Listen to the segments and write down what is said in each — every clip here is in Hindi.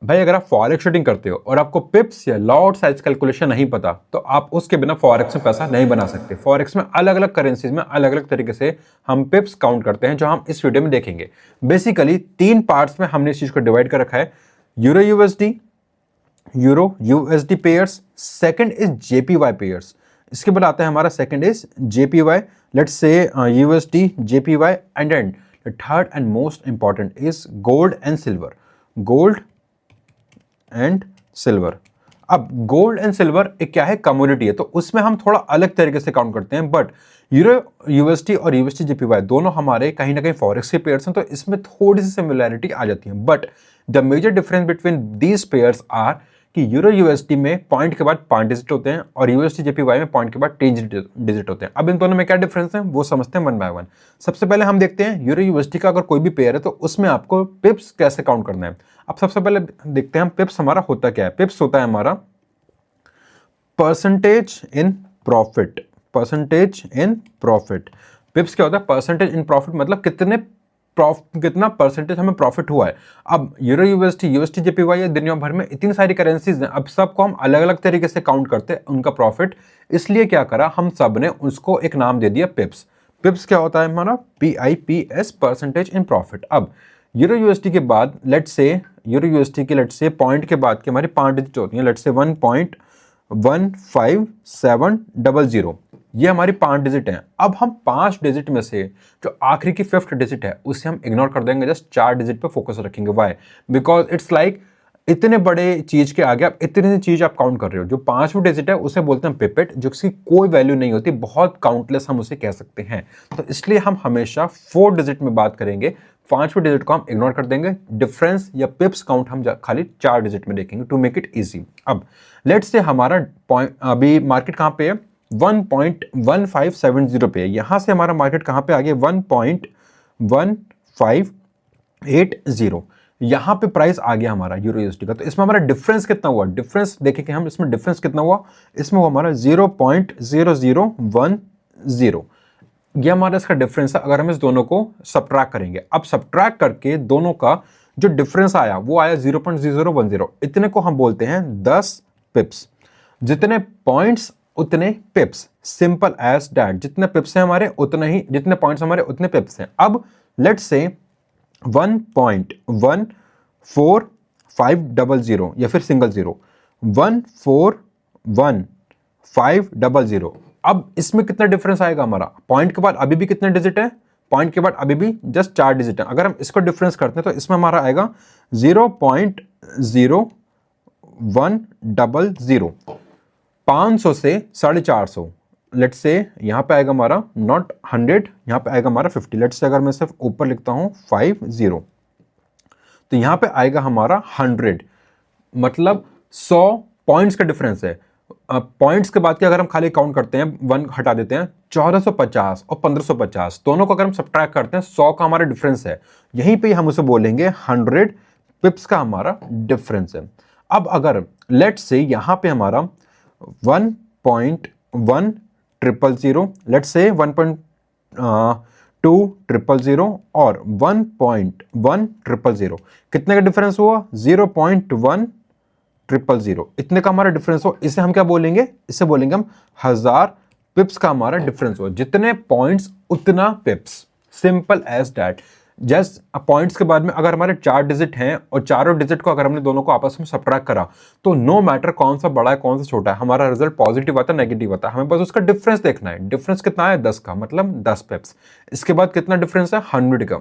भाई अगर आप फॉरेक्स ट्रेडिंग करते हो और आपको पिप्स या लॉट साइज कैलकुलेशन नहीं पता तो आप उसके बिना फॉरेक्स में पैसा नहीं बना सकते। फॉरेक्स में अलग अलग करेंसीज में अलग अलग तरीके से हम पिप्स काउंट करते हैं, जो हम इस वीडियो में देखेंगे। बेसिकली 3 पार्ट्स में हमने इस चीज को डिवाइड कर रखा है। Euro USD pairs, second is JPY pairs, इसके बाद आता है हमारा second is JPY, let's say USD JPY, and then the third and most important is gold and silver. Gold and silver. अब गोल्ड एंड सिल्वर एक क्या है, कमोडिटी है, तो उसमें हम थोड़ा अलग तरीके से काउंट करते हैं। बट यूरो यूएसडी और यूएसडी जेपीवाई दोनों हमारे कहीं ना कहीं फॉरेक्स के पेयर्स हैं, तो इसमें थोड़ी सी सिमिलैरिटी आ जाती है। But the major difference between these pairs are कि यूरो यूएसडी में पॉइंट के बाद 5 डिजिट होते हैं और यूएसडी जेपीवाई में पॉइंट के बाद 3 डिजिट होते हैं। अब इन दोनों में क्या डिफरेंस है वो समझते हैं वन बाय वन। सबसे पहले हम देखते हैं यूरो यूएसडी का अगर कोई भी पेयर है तो उसमें आपको पिप्स कैसे काउंट करना है। अब सबसे पहले देखते हैं हम पिप्स हमारा होता क्या है। पिप्स होता है हमारा percentage in profit. Percentage in profit. पिप्स क्या होता है, परसेंटेज इन प्रॉफिट, मतलब कितना परसेंटेज हमें प्रॉफिट हुआ है। अब यूरो यूएसडी जेपीवाई है, दुनिया भर में इतनी सारी करेंसीज हैं, अब सबको हम अलग अलग तरीके से काउंट करते हैं उनका प्रॉफिट। इसलिए क्या करा, हम सब ने उसको एक नाम दे दिया पिप्स। पिप्स क्या होता है हमारा, PIPS, परसेंटेज इन प्रॉफिट। अब यूरो यूएसडी के बाद लेट्स से पॉइंट के बाद के हमारी 5 डिजिट होती हैं, लेट्स से 1.15700, ये हमारी 5 डिजिट हैं। अब हम 5 डिजिट में से जो आखिरी की 5th डिजिट है उसे हम इग्नोर कर देंगे, जस्ट 4 डिजिट पे फोकस रखेंगे। वाई? बिकॉज इट्स लाइक इतने बड़े चीज के आगे आप इतनी सी चीज आप काउंट कर रहे हो। जो 5वीं डिजिट है उसे बोलते हैं पिपेट, जो उसकी कोई वैल्यू नहीं होती, बहुत काउंटलेस हम उसे कह सकते हैं। तो इसलिए हम हमेशा 4 डिजिट में बात करेंगे, 5वीं डिजिट को हम इग्नोर कर देंगे। डिफरेंस या पिप्स काउंट हम खाली 4 डिजिट में देखेंगे टू मेक इट इजी। अब लेट्स से हमारा पॉइंट, अभी मार्केट कहां पे है, 1.1570 पे है। यहां से हमारा मार्केट कहां पे आ गया, 1.1580। यहां पे प्राइस आ गया हमारा यूरो यूएसडी का। तो इसमें हमारा डिफरेंस कितना हुआ, डिफरेंस देखेंगे हम, इसमें डिफरेंस कितना हुआ, इसमें हुआ हमारा 0.0010। ये हमारा इसका डिफरेंस है अगर हम इस दोनों को सब्ट्रैक्ट करेंगे। अब सब्ट्रैक्ट करके दोनों का जो डिफरेंस आया वो आया 0.0010। इतने को हम बोलते हैं 10 पिप्स। जितने पॉइंट्स उतने पिप्स, सिंपल एज दैट। जितने पिप्स हैं हमारे उतने ही, जितने पॉइंट्स हमारे उतने पिप्स हैं। अब लेट्स से 1.14500 या फिर सिंगल 1411500। अब इसमें कितना डिफरेंस आएगा हमारा, पॉइंट के बाद अभी भी कितने डिजिट है, पॉइंट के बाद अभी भी जस्ट 4 डिजिट है। अगर हम इसको डिफरेंस करते हैं तो इसमें हमारा आएगा 0.0100। 500 से 450, लेट्स से यहां पे आएगा हमारा नॉट 100, यहां पे आएगा हमारा 50। लेट्स से अगर मैं सिर्फ ऊपर लिखता हूं 50, तो यहां पे आएगा हमारा 100, मतलब 100 पॉइंट्स का डिफरेंस है। पॉइंट्स के बाद के अगर हम खाली काउंट करते हैं, 1 हटा देते हैं, 1450 और 1550 दोनों को अगर हम सब्ट्रैक्ट करते हैं, 100 का हमारा डिफरेंस है। यहीं पे हम उसे बोलेंगे 100 पिप्स का हमारा डिफरेंस है। अब अगर लेट्स से यहां पे हमारा 1.1000, लेट्स से 1.2000 और 1.1000, कितने का डिफरेंस हुआ, 0.1000। इतने का हमारा डिफरेंस हो, इसे हम क्या बोलेंगे, इसे बोलेंगे हम 1000 पिप्स का हमारा डिफरेंस हो। जितने पॉइंट्स उतना pips, simple as that. Just points के बाद में अगर हमारे 4 डिजिट हैं और चारों डिजिट को अगर हमने दोनों को आपस में सब्ट्रैक्ट करा तो नो मैटर कौन सा बड़ा है कौन सा छोटा है, हमारा रिजल्ट पॉजिटिव आता है नेगेटिव आता है। हमें बस उसका डिफरेंस देखना है। डिफरेंस कितना है, 10 का, मतलब 10 पिप्स। इसके बाद कितना डिफरेंस है, 100 का।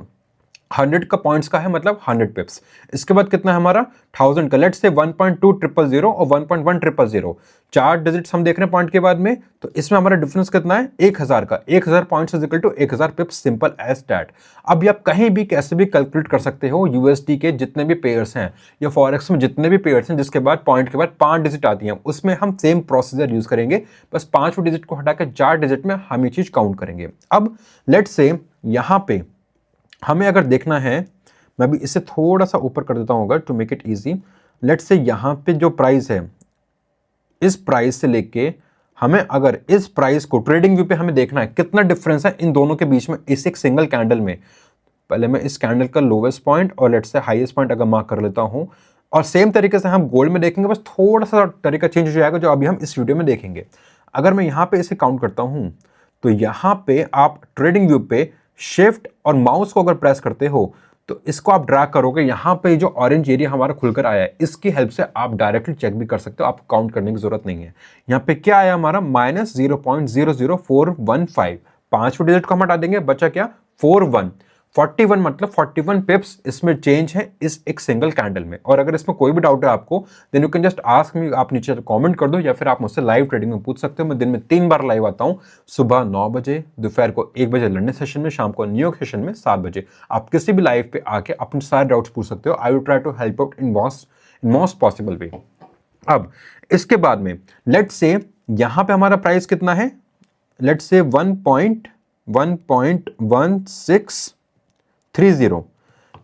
100 का पॉइंट्स का है, मतलब 100 पिप्स। इसके बाद कितना है हमारा, 1000 का। लेट्स से 1.2000 और 1.1000, 4 डिजिट्स हम देख रहे हैं पॉइंट के बाद में, तो इसमें हमारा डिफरेंस कितना है, 1000 का। 1000 points is equal to 1000 pips, simple as that. अब ये आप कहीं भी कैसे भी कैलकुलेट कर सकते हो। यूएसडी के जितने भी पेयर्स हैं या फॉरेक्स में जितने भी पेयर्स हैं जिसके बाद पॉइंट के बाद 5 डिजिट आती हैं, उसमें हम सेम प्रोसीजर यूज करेंगे, बस 5वें डिजिट को हटाकर 4 डिजिट में हम ये चीज काउंट करेंगे। अब लेट्स से यहां पे हमें अगर देखना है, मैं भी इसे थोड़ा सा ऊपर कर देता हूँ to make it easy. Let's say यहाँ पे जो प्राइस है, इस प्राइस से लेके हमें अगर इस प्राइस को ट्रेडिंग व्यू पे हमें देखना है कितना डिफरेंस है इन दोनों के बीच में इस एक सिंगल कैंडल में। पहले मैं इस कैंडल का लोवेस्ट पॉइंट और लेट्स से हाईएस्ट पॉइंट अगर मार्क कर लेता हूँ और सेम तरीके से हम गोल्ड में देखेंगे, बस थोड़ा सा तरीका चेंज हो जाएगा जो अभी हम इस वीडियो में देखेंगे। अगर मैं यहाँ पे इसे काउंट करता हूँ तो यहाँ पे आप ट्रेडिंग व्यू पे शिफ्ट और माउस को अगर प्रेस करते हो तो इसको आप ड्रैग करोगे, यहाँ पे जो ऑरेंज एरिया हमारा खुलकर आया है इसकी हेल्प से आप डायरेक्टली चेक भी कर सकते हो, आपको काउंट करने की जरूरत नहीं है। यहाँ पे क्या आया हमारा -0.00415, 5वें डिजिट को हम हटा देंगे, बचा क्या 41, 41 मतलब 41 पिप्स इसमें चेंज है इस एक सिंगल कैंडल में। और अगर इसमें कोई भी डाउट है आपको then you can just ask me, आप नीचे कमेंट कर दो या फिर आप मुझसे लाइव ट्रेडिंग में पूछ सकते हो। मैं दिन में 3 बार लाइव आता हूँ, सुबह 9 बजे, दोपहर को 1 बजे लंदन सेशन में, शाम को न्यूयॉर्क सेशन में 7 बजे। आप किसी भी लाइव पे आके अपने सारे डाउट्स पूछ सकते हो। I will try to help out in most possible way. अब इसके बाद में लेट्स से यहाँ पे हमारा प्राइस कितना है, लेट्स से 1.1630,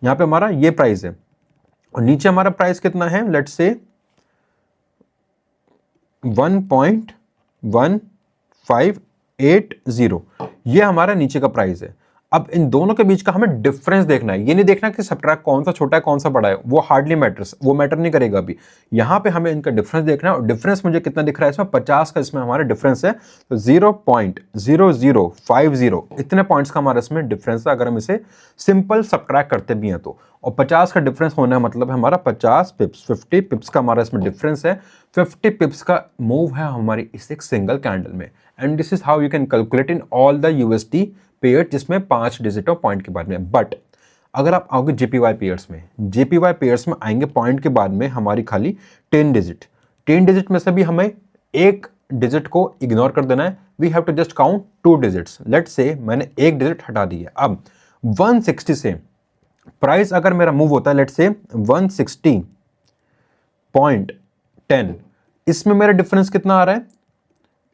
यहां पे हमारा ये प्राइस है। और नीचे हमारा प्राइस कितना है, लेट्स से 1.1580, ये हमारा नीचे का प्राइस है। अब इन दोनों के बीच का हमें डिफरेंस देखना है, ये नहीं देखना कि सबट्रैक्ट कौन सा छोटा है कौन सा बड़ा है, वो हार्डली मैटर्स, वो मैटर नहीं करेगा अभी। यहाँ पे हमें इनका डिफरेंस देखना है और डिफरेंस मुझे कितना दिख रहा है इसमें, 50 का इसमें हमारा डिफरेंस है। तो 0.0050 इतने पॉइंट्स का हमारा इसमें डिफरेंस है अगर हम इसे सिंपल सबट्रैक्ट करते भी हैं तो। और 50 का डिफरेंस होना है मतलब हमारा 50 पिप्स, 50 पिप्स का हमारा इसमें डिफरेंस है। 50 पिप्स का मूव है हमारी इस एक सिंगल कैंडल में। And this is how you can calculate in all the USD pair जिसमें 5 डिजिट और पॉइंट के बाद में। बट अगर आप आओगे जेपीवाई पेयर्स में, जेपीवाई पेयर्स में आएंगे पॉइंट के बाद में हमारी खाली 10 डिजिट, 10 डिजिट में से भी हमें एक डिजिट को इग्नोर कर देना है। We have to just count 2 digits. Let's say मैंने एक डिजिट हटा दी है। अब 160 से प्राइस अगर मेरा मूव होता है लेट्स से 160.10, इसमें मेरा डिफरेंस कितना आ रहा है,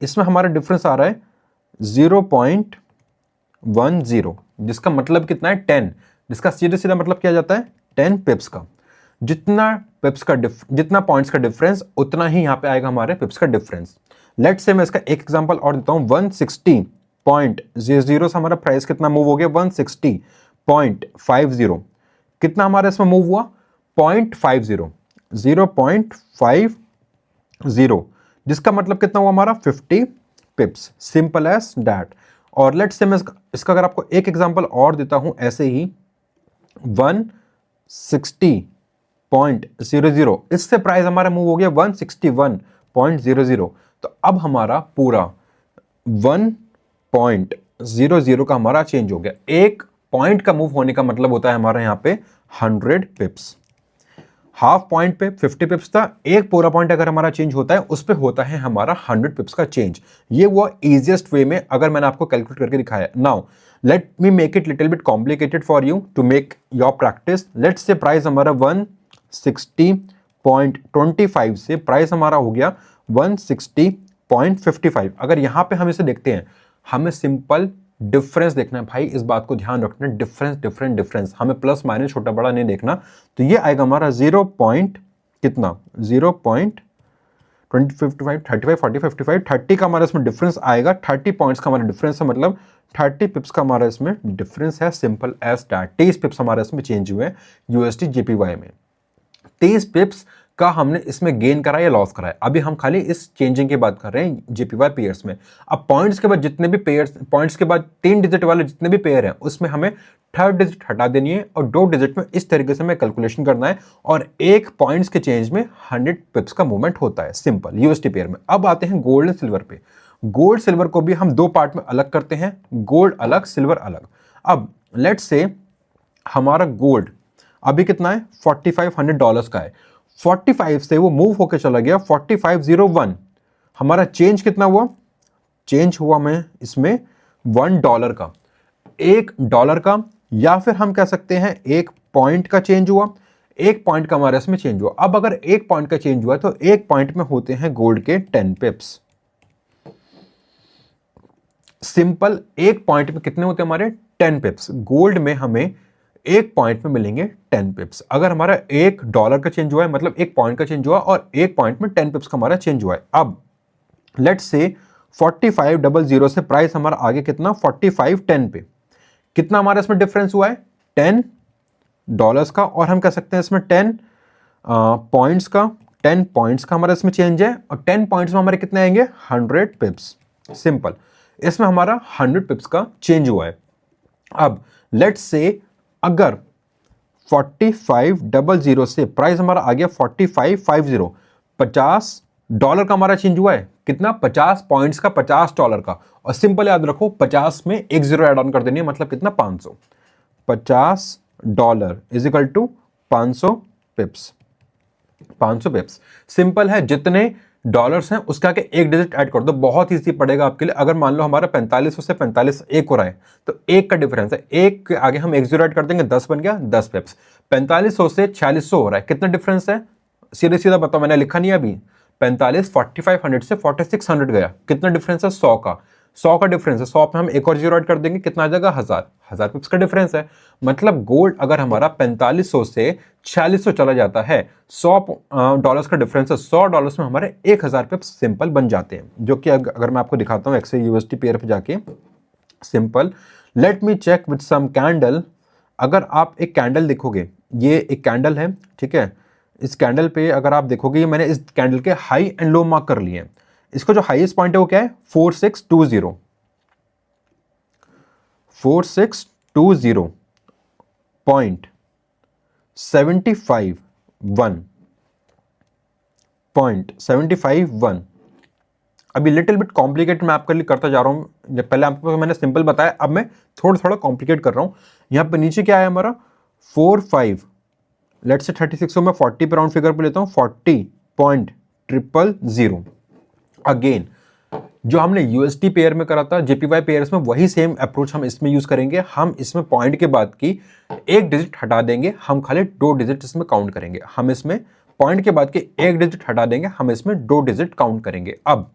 इसमें हमारा डिफरेंस आ रहा है 0.10, जिसका मतलब कितना है 10, जिसका सीधा सीधा मतलब क्या जाता है 10 पिप्स का। जितना पिप्स का जितना पॉइंट्स का डिफरेंस उतना ही यहाँ पे आएगा हमारे पिप्स का डिफरेंस। लेट्स से मैं इसका एक एग्जांपल और देता हूँ। 160.00 से हमारा प्राइस कितना मूव हो गया, 160.50, कितना हमारा इसमें मूव हुआ 0.50, 0.50, जिसका मतलब कितना हुआ हमारा 50 पिप्स, सिंपल एज दैट। और लेट्स से मैं इसका अगर आपको एक एग्जांपल और देता हूं ऐसे ही 160.00, इससे प्राइस हमारा मूव हो गया 161.00। तो अब हमारा पूरा 1.00 का हमारा चेंज हो गया। एक पॉइंट का मूव होने का मतलब होता है हमारा यहाँ पे 100 पिप्स। हाफ पॉइंट पे 50 पिप्स था, एक पूरा पॉइंट अगर हमारा चेंज होता है उस पे होता है हमारा 100 पिप्स का चेंज। ये वो इजीएस्ट वे में अगर मैंने आपको कैलकुलेट करके दिखाया। Now let me make it little bit complicated for you to make your practice. Let's say price हमारा 160.25 से प्राइस हमारा हो गया 160.55। अगर यहां पे हम इसे देखते हैं, हमें सिंपल डिफरेंस देखना है भाई, इस बात को ध्यान रखना है, डिफरेंस, हमें प्लस माइनस छोटा बड़ा नहीं देखना। तो ये आएगा हमारा 0. कितना 0.2055 35 40 55 30 का हमारा इसमें डिफरेंस आएगा। 30 पॉइंट्स का हमारा डिफरेंस है, मतलब 30 पिप्स का हमारा इसमें डिफरेंस है, सिंपल एज दैट। 23 पिप्स हमारे इसमें चेंज हुए यूएसडी जेपीवाई में। 23 पिप्स का हमने इसमें गेन करा या लॉस करा है। अभी हम खाली इस चेंजिंग की बात कर रहे हैं जेपीवाई पेयर्स में। अब पॉइंट्स के बाद जितने भी पेयर्स, पॉइंट्स के बाद 3 डिजिट वाले जितने भी पेयर हैं उसमें हमें 3rd डिजिट हटा देनी है और 2 डिजिट में इस तरीके से हमें कैलकुलेशन करना है। और एक पॉइंट्स के चेंज में 100 पिप्स का मूवमेंट होता है, सिंपल यूएसडी पेयर में। अब आते हैं गोल्ड एंड सिल्वर पे। गोल्ड सिल्वर को भी हम 2 पार्ट में अलग करते हैं, गोल्ड अलग सिल्वर अलग। अब लेट्स से हमारा गोल्ड अभी कितना है $4500 का है। 45 से वो मूव होकर चला गया 4501। हमारा चेंज कितना हुआ, चेंज हुआ में इसमें $1 का, $1 का, या फिर हम कह सकते हैं 1 पॉइंट का चेंज हुआ, 1 पॉइंट का हमारे इसमें चेंज हुआ। अब अगर 1 पॉइंट का चेंज हुआ तो 1 पॉइंट में होते हैं गोल्ड के 10 पिप्स। सिंपल, 1 पॉइंट में कितने होते हैं हमारे 10 पिप्स। गोल्ड में हमें 1 पॉइंट में मिलेंगे 10 पिप्स। अगर हमारा $1 का चेंज हुआ है मतलब 1 पॉइंट का चेंज हुआ और 1 पॉइंट में 10 पिप्स का हमारा चेंज हुआ है। अब लेट्स से 4500 से प्राइस हमारा आगे कितना 4510 पे, कितना हमारा इसमें डिफरेंस हुआ है $10 का। और हम कह सकते हैं इसमें 10 पॉइंट्स का 10 पॉइंट्स का हमारा इसमें चेंज है, और 10 पॉइंट्स में हमारे कितने आएंगे 100 पिप्स। सिंपल, इसमें हमारा 100 पिप्स का चेंज हुआ है। अब लेट्स से अगर 4500 से प्राइस हमारा आ गया 4550, $50 का हमारा चेंज हुआ है, कितना 50 पॉइंट्स का $50 का, और सिंपल याद रखो 50 में एक जीरो ऐड ऑन कर देनी है, मतलब कितना 500, $50 is equal to 500 pips. 500 pips simple है, जितने डॉलर्स हैं उसका के एक डिजिट ऐड कर दो, बहुत ईजी पड़ेगा आपके लिए। अगर मान लो हमारा 4500 से 45 एक हो रहा है, तो एक का डिफरेंस है, एक के आगे हम एक जीरो ऐड कर देंगे, 10 बन गया 10 पिप्स। 4500 से 4600 हो रहा है, कितना डिफरेंस है, सीधे सीधा बताओ, मैंने लिखा नहीं है अभी। 4500 से 4600 गया, कितना डिफरेंस है 100 का, 100 का डिफरेंस है, 100 पे हम एक और जीरो ऐड कर देंगे, कितना आ जाएगा 1000 पिप्स का डिफरेंस है। मतलब गोल्ड अगर हमारा 4500 से 4600 चला जाता है, $100 का डिफरेंस है, $100 में हमारे 1000 पिप्स सिंपल बन जाते हैं। जो कि अगर मैं आपको दिखाता हूँ एक्सेल यूएसडी पेयर पे जाके, simple let me check with some candle. अगर आप एक कैंडल देखोगे, ये एक कैंडल है, ठीक है, इस कैंडल पे अगर आप देखोगे, ये मैंने इस कैंडल के हाई एंड लो मार्क कर लिए हैं। इसका जो हाईएस्ट पॉइंट है वो क्या है 4620, 4620.751 अभी लिटिल बिट कॉम्प्लिकेटेड मैं आपके लिए करता जा रहा हूं, पहले आपको मैंने सिंपल बताया, अब मैं थोड़ा थोड़ा कॉम्प्लिकेट कर रहा हूं। यहां पे नीचे क्या है हमारा 45, लेट्स से 36 को मैं 40 पे राउंड फिगर पे लेता हूं, 40.000। अगेन जो हमने यूएसडी पेयर में करा था, जेपीवाई पेयर्स में, वही सेम अप्रोच हम इसमें यूज करेंगे। हम इसमें पॉइंट के बाद की एक डिजिट हटा देंगे, हम खाली 2 डिजिट इसमें काउंट करेंगे। हम इसमें पॉइंट के बाद के एक डिजिट हटा देंगे, हम इसमें 2 डिजिट काउंट करेंगे। अब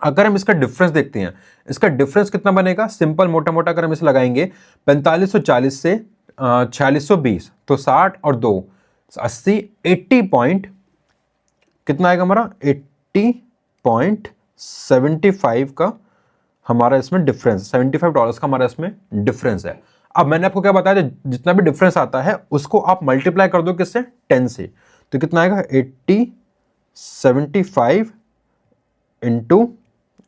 अगर हम इसका डिफरेंस देखते हैं, इसका डिफरेंस कितना बनेगा, सिंपल मोटा मोटा अगर हम इसे लगाएंगे 4540 से 4620, तो 60 और 2 80, 80 पॉइंट कितना आएगा हमारा 80.75 का हमारा इसमें डिफरेंस, $75 का हमारा इसमें डिफरेंस है। अब मैंने आपको क्या बताया, जितना भी डिफरेंस आता है उसको आप मल्टीप्लाई कर दो किससे 10 से, तो कितना आएगा 80.75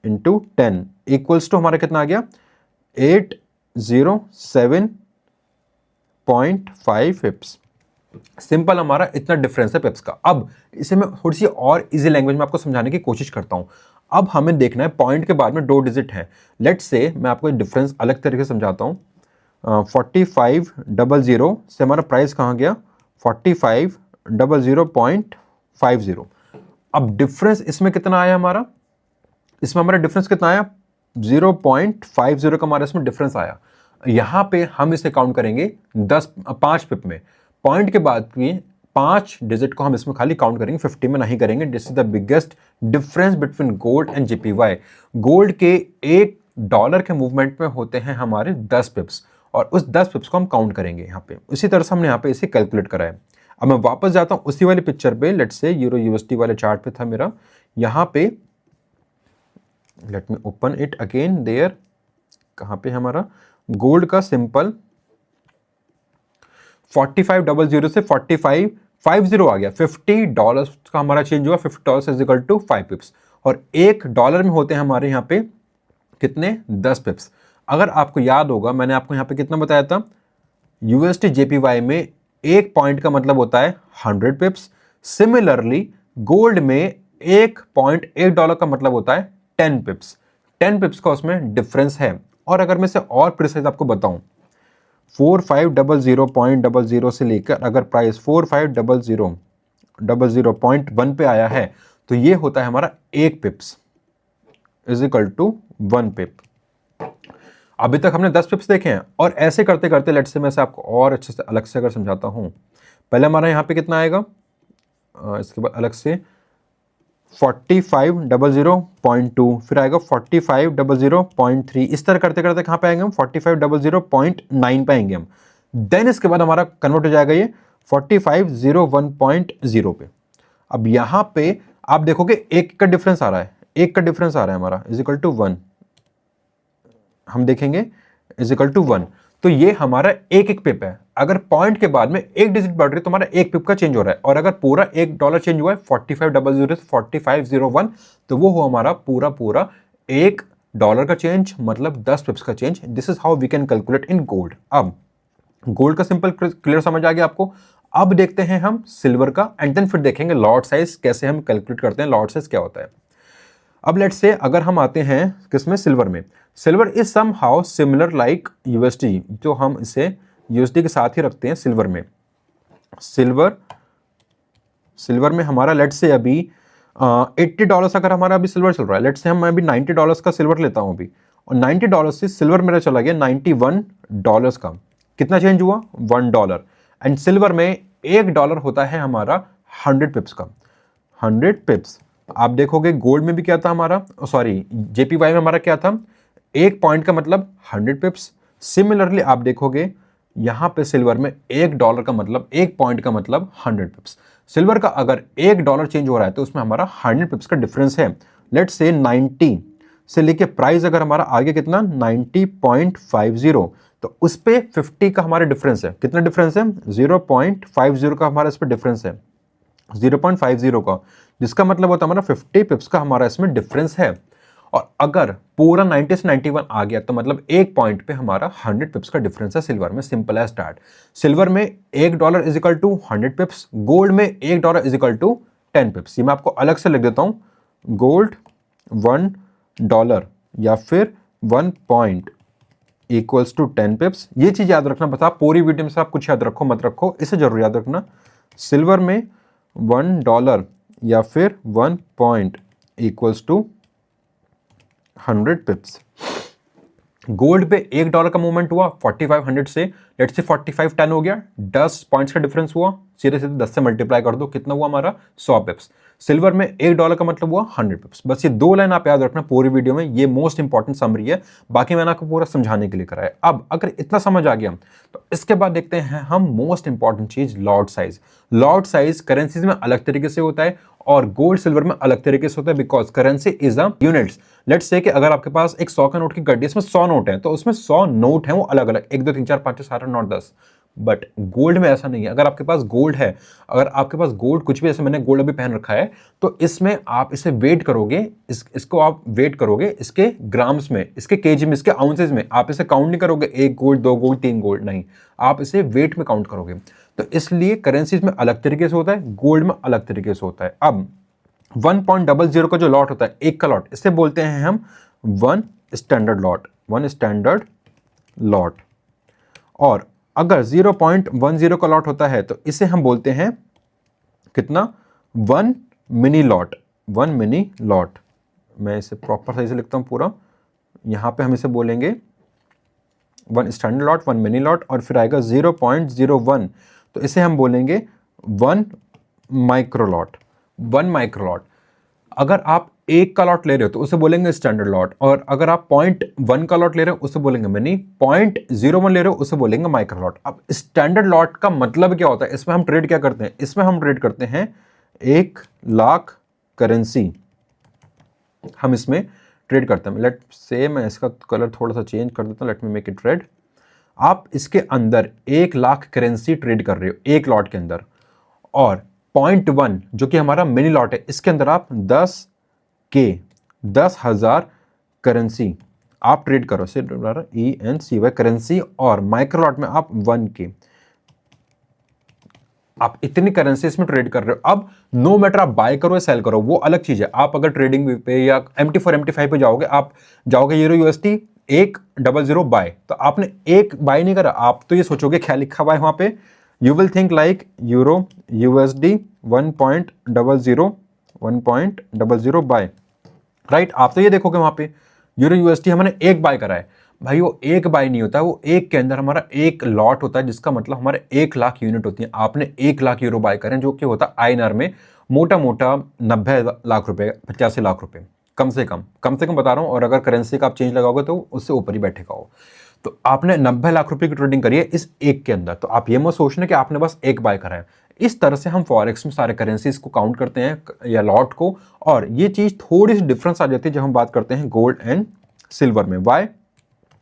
इंटू 10 इक्वल्स टू हमारा कितना आ गया 807.5 पिप्स। सिंपल हमारा इतना डिफरेंस है पिप्स का। अब इसे मैं थोड़ी सी और इजी लैंग्वेज में आपको समझाने की कोशिश करता हूं। अब हमें देखना है पॉइंट के बाद में 2 डिजिट है। लेट्स से मैं आपको डिफरेंस अलग तरीके से समझाता हूं। 4500 से हमारा प्राइस कहाँ गया 4500.50। अब डिफरेंस इसमें कितना आया हमारा, इसमें हमारा डिफरेंस कितना आया 0.50 का हमारा इसमें डिफरेंस आया। यहां पे हम इसे काउंट करेंगे 5 पिप में। पॉइंट के बाद में 5 डिजिट को हम इसमें खाली काउंट करेंगे, 50 में नहीं करेंगे। This is the biggest difference between gold and JPY. Gold के $1 के मूवमेंट में होते हैं हमारे 10 पिप्स, और उस 10 पिप्स को हम काउंट करेंगे यहाँ पे। इसी तरह से हमने यहाँ पे इसे कैलकुलेट करा है। अब मैं वापस जाता हूँ उसी वाली पिक्चर पे, लेट्स से यूरो यूएसडी वाले चार्ट पे था मेरा, यहाँ पे let me open it again there, कहाँ पे हमारा गोल्ड का सिंपल 4500 से 4550 आ गया, $50 का हमारा चेंज हुआ, $50 इज इक्वल टू 5 पिप्स, और $1 में होते हैं हमारे यहाँ पे कितने 10 पिप्स। अगर आपको याद होगा मैंने आपको यहाँ पे कितना बताया था, यूएसडी जेपीवाई में एक पॉइंट का मतलब होता है 100 पिप्स। सिमिलरली गोल्ड में $1 का मतलब होता है 10 पिप्स। 10 पिप्स का उसमें डिफरेंस है। और अगर मैं इसे और प्रिसाइज आपको बताऊं, 4500.00 से लेकर अगर प्राइस 4500.1 पे आया है, तो ये होता है हमारा 1 पिप्स इज इक्वल टू 1 पिप। अभी तक हमने 10 पिप्स देखे हैं, और ऐसे करते करते लेट्स से मैं इसे आपको और अच्छे से अलग से अगर समझाता हूं। पहले हमारा यहाँ पे कितना आएगा, इसके बाद अलग से 4500.2, फिर आएगा 4500.3, इस तरह करते करते कहाँ पे आएंगे हम 4500.9 पे आएंगे हम। देन इसके बाद हमारा कन्वर्ट हो जाएगा ये 4501.0 पे। अब यहाँ पे आप देखोगे एक का डिफरेंस आ रहा है, एक का डिफरेंस आ रहा है हमारा इज इक्वल टू 1, हम देखेंगे इज इक्वल टू 1। तो ये हमारा एक एक पिप है। अगर पॉइंट के बाद में एक डिजिट बढ़ रही है तो हमारा एक पिप का चेंज हो रहा है, और अगर पूरा $1 चेंज हुआ है 4500 से 4501, तो वो हो हमारा पूरा पूरा $1 का चेंज, मतलब 10 पिप्स का change. This is how we can calculate in gold. अब गोल्ड का सिंपल क्लियर समझ आ गया आपको। अब देखते हैं हम सिल्वर का, एंड देन फिर देखेंगे लॉट साइज कैसे हम कैलकुलेट करते हैं, लॉट साइज क्या होता है। अब लेट्स से अगर हम आते हैं किसमें, सिल्वर में। Silver is somehow similar like USD, जो हम इसे यूएसडी के साथ ही रखते हैं सिल्वर में। सिल्वर में हमारा लेट्स से अभी $80 अगर हमारा अभी सिल्वर चल रहा है, लेट्स से हम अभी $90 का सिल्वर लेता हूं अभी, और $90 से सिल्वर मेरा चला गया $91 का। कितना चेंज हुआ, $1। एंड सिल्वर में $1 होता है हमारा 100 पिप्स का, 100 पिप्स। आप देखोगे गोल्ड में भी क्या था हमारा, सॉरी जेपीवाई में हमारा क्या था, एक पॉइंट का मतलब 100 पिप्स। सिमिलरली आप देखोगे यहां पे सिल्वर में $1 का मतलब, एक पॉइंट का मतलब 100 पिप्स। सिल्वर का अगर $1 चेंज हो रहा है तो उसमें हमारा 100 पिप्स का डिफरेंस है। लेट्स से 90 से लेके प्राइस अगर हमारा आगे कितना 90.50, तो उस पे 50 का हमारा डिफरेंस है। कितना डिफरेंस है, 0.50 का हमारा इस पे डिफरेंस है, 0.50 का, जिसका मतलब होता है हमारा 50 पिप्स का हमारा इसमें डिफरेंस है। और अगर पूरा 90 से 91 आ गया तो मतलब एक पॉइंट पे हमारा 100 पिप्स का डिफरेंस है सिल्वर में। Simple as that. सिल्वर में $1 is equal to 100 pips, gold में $1 इज इक्वल टू 10 पिप्स। ये मैं आपको अलग से लिख देता हूं, गोल्ड $1 या फिर 1 पॉइंट इक्वल्स टू 10 पिप्स। ये चीज याद रखना, बस आप पूरी वीडियो में से आप कुछ याद रखो मत रखो, इसे जरूर याद रखना। सिल्वर में $1 या फिर 1 point equals to 100 pips. Gold पे $1 का मूवमेंट हुआ 4500 से, लेट्स से 4510 हो गया, 10 पॉइंट्स का डिफरेंस हुआ, सीधे सीधे 10 से मल्टीप्लाई कर दो, कितना हुआ हमारा 100 पिप्स। सिल्वर में $1 का मतलब हुआ 100 पिप्स। बस ये दो लाइन आप याद रखना पूरी वीडियो में, ये मोस्ट इंपॉर्टेंट समरी है, बाकी मैंने आपको पूरा समझाने के लिए करा है। अब अगर इतना समझ आ गया तो इसके बाद देखते हैं हम मोस्ट इंपॉर्टेंट चीज, lot size. Lot size currencies में अलग तरीके से होता है और गोल्ड सिल्वर में अलग तरीके से होता है, because currency is a units. Let's say कि अगर आपके पास एक 100 का नोट की गड्डी, इसमें 100 नोट है, तो उसमें 100 नोट हैं वो अलग अलग, 1 2 3 4 5 6 7 8 9 10। बट गोल्ड में ऐसा नहीं है। अगर आपके पास गोल्ड है, अगर आपके पास गोल्ड कुछ भी, ऐसे मैंने गोल्ड अभी पहन रखा है, तो इसमें आप इसे वेट करोगे, इसको आप वेट करोगे इसके ग्राम्स में, इसके केजी में, इसके आउंसेज में। आप इसे काउंट नहीं करोगे 1 गोल्ड 2 गोल्ड 3 गोल्ड, नहीं, आप इसे वेट में काउंट करोगे। तो इसलिए करेंसीज में अलग तरीके से होता है, गोल्ड में अलग तरीके से होता है। अब 1.00 का जो लॉट होता है, एक का लॉट, इसे बोलते हैं हम 1 स्टैंडर्ड लॉट, 1 स्टैंडर्ड लॉट। और अगर 0.10 का लॉट होता है तो इसे हम बोलते हैं कितना, 1 मिनी लॉट, 1 मिनी लॉट। मैं इसे प्रॉपर सही से लिखता हूं पूरा, यहां पे हम इसे बोलेंगे 1 स्टैंडर्ड लॉट, 1 मिनी लॉट, और फिर आएगा 0.01, तो इसे हम बोलेंगे 1 माइक्रो लॉट, 1 माइक्रो लॉट। अगर आप 1 का लॉट ले रहे हो तो उसे बोलेंगे स्टैंडर्ड लॉट, और अगर आप 0.1 का लॉट ले रहे हो उसे बोलेंगे मिनी, 0.01 ले रहे हो उसे बोलेंगे माइक्रो लॉट। अब स्टैंडर्ड लॉट का मतलब क्या होता है, इसमें हम ट्रेड क्या करते हैं, इसमें हम ट्रेड करते हैं 1 लाख करेंसी, हम इसमें ट्रेड करते हैं। लेट से मैं इसका कलर थोड़ा सा चेंज कर देता हूं, late me make it red. आप इसके अंदर 1 लाख करेंसी ट्रेड कर रहे हो एक लॉट के अंदर, और 0.1 जो कि हमारा मिनी लॉट है, इसके अंदर आप 10,000 करेंसी आप ट्रेड करो, ENCY करेंसी, और माइक्रो लॉट में आप 1K, आप इतनी करेंसी इसमें ट्रेड कर रहे हो। अब नो मैटर आप बाय करो या सेल करो, वो अलग चीज है। आप अगर ट्रेडिंग पे या MT4 MT5 पे जाओगे, आप जाओगे यूरो USD 100 बाय, तो आपने एक बाय नहीं करा, आप तो ये सोचोगे क्या लिखा हुआ है वहां पे, you will think like euro USD 1.00 buy, right. आप तो ये देखोगे वहां पे यूरो USD हमने एक बाय करा है, भाई वो एक बाय नहीं होता, वो एक के अंदर हमारा एक लॉट होता है, जिसका मतलब हमारे 1 लाख यूनिट होती है। आपने 1 लाख यूरो बाय करें, जो कि होता है INR में मोटा मोटा 90 लाख रुपए, 85 लाख रुपए, कम से कम बता रहा हूं। और अगर करेंसी का आप चेंज लगाओगे तो उससे ऊपर ही बैठेगा वो। तो आपने 90 लाख रुपए की ट्रेडिंग करी है इस एक के अंदर, तो आप ये मत सोचना कि आपने बस एक बाय करा है। इस तरह से हम फॉरेक्स में सारे करेंसीज को काउंट करते हैं या लॉट को, और ये चीज थोड़ी सी डिफरेंस आ जाती है जब हम बात करते हैं गोल्ड एंड सिल्वर में। Why?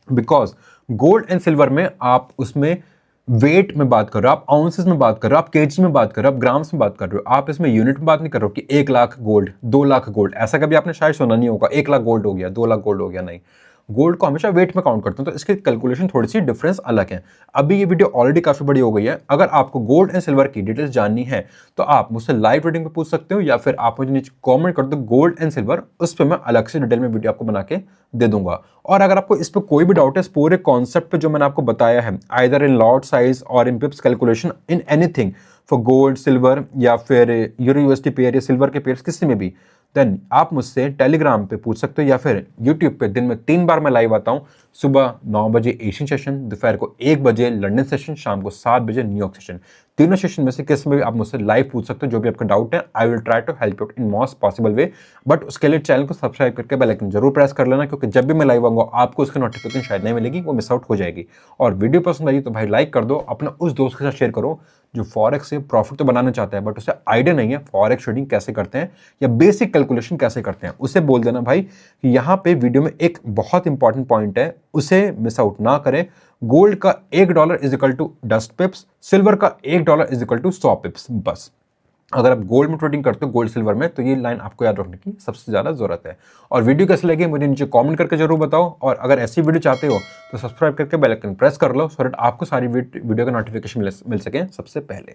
Because gold and silver में आप उसमें वेट में बात कर रहे हो, आप आउंसेस में बात कर रहे हो, आप केजी में बात कर रहे हो, आप ग्राम्स में बात कर रहे हो, आप इसमें यूनिट में बात नहीं कर रहे हो कि 1 लाख गोल्ड, 2 लाख गोल्ड, ऐसा कभी आपने शायद सुना नहीं होगा 1 लाख गोल्ड हो गया, 2 लाख गोल्ड हो गया, नहीं। गोल्ड को हमेशा वेट में काउंट करते हैं, तो इसकी कैलकुलेशन थोड़ी सी डिफरेंस अलग है। अभी ये वीडियो ऑलरेडी काफी बड़ी हो गई है, अगर आपको गोल्ड एंड सिल्वर की डिटेल्स जाननी है तो आप मुझसे लाइव रीडिंग पे पूछ सकते हो, या फिर आप मुझे नीचे कमेंट कर दो गोल्ड एंड सिल्वर, उस पर मैं अलग से डिटेल में वीडियो आपको बना के दे दूंगा। और अगर आपको इस पर कोई भी डाउट है, इस पूरे कॉन्सेप्ट पे जो मैंने आपको बताया है, आइदर इन लॉट साइज और in pips calculation, in anything for gold silver या फिर यूरो यूएसडी पेयर या सिल्वर के पेयर्स, किसी में भी, देन आप मुझसे टेलीग्राम पे पूछ सकते हो, या फिर यूट्यूब पे दिन में 3 बार मैं लाइव आता हूँ। सुबह 9 बजे एशियन सेशन, दोपहर को 1 बजे लंदन सेशन, शाम को 7 बजे न्यूयॉर्क सेशन। तीनों सेशन में से किस में भी आप मुझसे लाइव पूछ सकते हो, जो भी आपका डाउट है। I will try to help out in most possible way, but उसके लिए चैनल को सब्सक्राइब करके बेल आइकन जरूर प्रेस कर लेना, क्योंकि जब भी मैं लाइव आऊंगा आपको उसकी नोटिफिकेशन शायद नहीं मिलेगी, वो मिस आउट हो जाएगी। और वीडियो पसंद आई तो भाई लाइक कर दो, अपना उस दोस्त के साथ शेयर करो जो फॉरेक्स से प्रॉफिट तो बनाना चाहता है बट उसे आइडिया नहीं है फॉरेक्स ट्रेडिंग कैसे करते हैं या बेसिक कैलकुलेशन कैसे करते हैं। उसे बोल देना भाई कि यहाँ पे वीडियो में एक बहुत इंपॉर्टेंट पॉइंट है, उसे मिस आउट ना करें। गोल्ड का $1 is equal to 10 pips, silver का $1 इज इक्वल टू 100 पिप्स। बस अगर आप गोल्ड में ट्रेडिंग करते हो, गोल्ड सिल्वर में, तो ये लाइन आपको याद रखने की सबसे ज्यादा जरूरत है। और वीडियो कैसे लगी मुझे नीचे कमेंट करके जरूर बताओ, और अगर ऐसी वीडियो चाहते हो तो सब्सक्राइब करके बेल आइकन प्रेस कर लो, सो दैट आपको सारी वीडियो का नोटिफिकेशन मिल सके सबसे पहले।